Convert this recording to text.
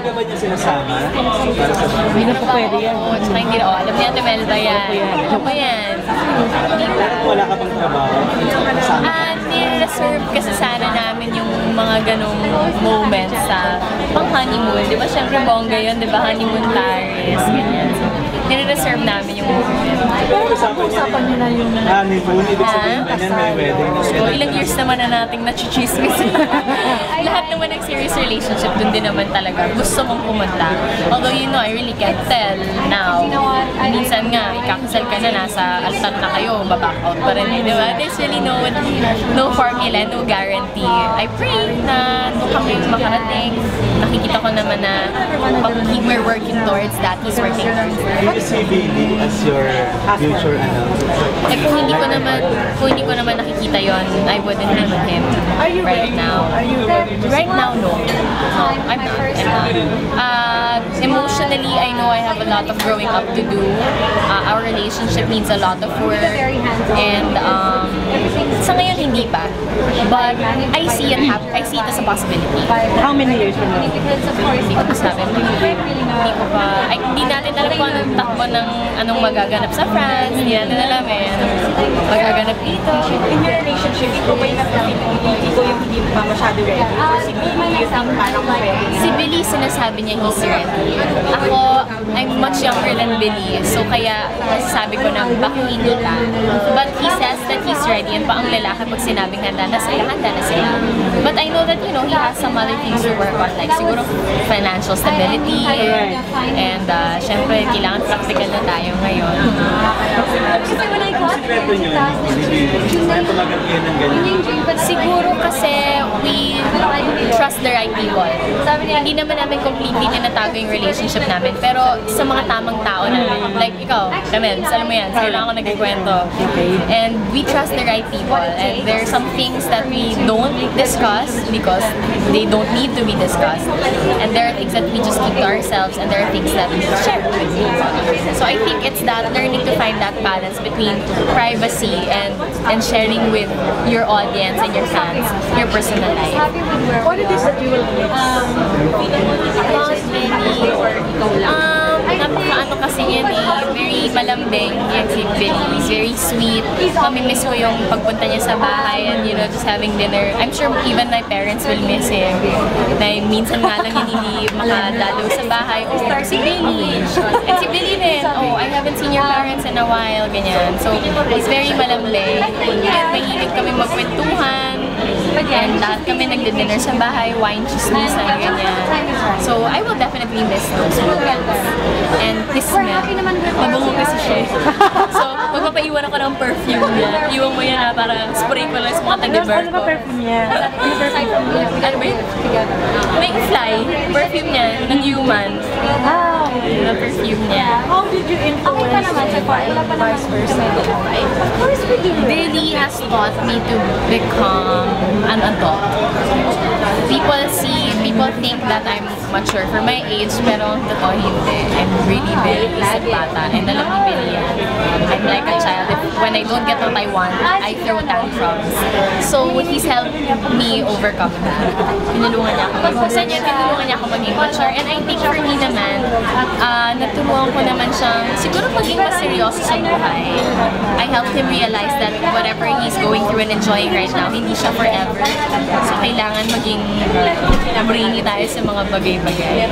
ka ba niya sinasama? Para sa Hindi na po pwede yan. Oo, tsaka hindi na, alam niya, Temelda yan. Ano pa yan? Wala ka pang trabaho? Nire-reserve kasi sana namin yung mga ganong moments sa pang-honeymoon. Di ba, syempre bongga yun, di ba, honeymoon Paris, ganyan. So, nire-reserve namin yung moment. Pero usapan niyo na yung honeymoon, ibig sabihin na yan, may wedding. So, ilang years naman na nating nachichismis. Lahat naman ng serious relationship, dun din naman talaga. Gusto mong pumunta. Although, you know, I really can't tell now. Minsan nga, ikakasal ka na, nasa altar na kayo, baback out pa rin eh, di ba? There's really no formula, no guarantee. I pray na doon kami makarating. Nakikita ko naman na we're working towards that. He's working towards that. Do you see Billy as your future Eh kung hindi ko naman nakikita yon, I wouldn't be with him right now. Right now, no. No, I'm not. Emotionally, I know I have a lot of growing up to do. Our relationship needs a lot of work. And sa ngayon, hindi pa. But I see it as a possibility. How many years from now? Hindi ko masabi. Hindi natin alam kung anong takbo ng anong magaganap sa France. Hindi natin alam eh. Anong magaganap dito. In your relationship, ikaw ba yung ikaw yung hindi pa masyado ready? Or si Billy, you think parang ready? Si Billy, sinasabi niya he's ready. Ako, I'm much younger than Billy. So kaya, sabi ko na, bakit hindi ka? But he says that he's ready. Yan pa ang lalaki pag sinabing handa na sila, handa na sila. But I know that, you know, he has some other things to work on. Like siguro financial stability. And syempre, kailangan practical na tayo ngayon. Sikreto niyo, may tumagal kayo ng ganyan. Siguro kasi we trust the right people. Hindi naman namin completely tinatago yung relationship namin. Pero sa mga tamang tao namin, like ikaw, Kamel, alam mo yan, sa'yo lang ako nagkikwento. And we trust the right people. And there are some things that we don't discuss because they don't need to be discussed. And there are things that we just keep to ourselves, and there are things that we share with people. So I think it's that learning to find that balance between privacy and sharing with your audience and your fans your personal life. What it is that you will miss? Napaka-ano kasi yan eh, very malambing yan si Billy, very sweet. Mamimiss ko yung pagpunta niya sa bahay and you know, just having dinner. I'm sure even my parents will miss him. Na minsan nga lang yun hindi makadalaw sa bahay. Oh, si Billy! And si Billy din, oh, I haven't seen your parents in a while, ganyan. So, it's very malambing. And mahilig kami magkwentuhan. And lahat kami nagdi-dinner sa bahay, wine, chismisan, ganyan. So, I will definitely miss those moments. And his smell. Mabango kasi siya. So, magpapaiwan ako ng perfume niya. Iwan mo yan na para spray ko lang sa mga taga-bird Ano ba perfume niya? Ano ba yun? May fly. Perfume niya, ng human. Na perfume niya. How did you influence and vice versa? Billy has taught me to become an adult. People think that I'm mature for my age, pero totoo hindi. I'm really very isip bata. And alam ni Billy yan. I'm like a child. When I don't get what I want, I throw tantrums. So he's helped me overcome that. Tinulungan niya ako. Tinulungan niya ako maging mature. And I think for me naman, natulungan ko naman siyang siguro maging mas seryoso sa buhay. I helped him realize that whatever he's going through and enjoying right now, hindi siya forever. So kailangan maging brainy tayo sa mga bagay-bagay.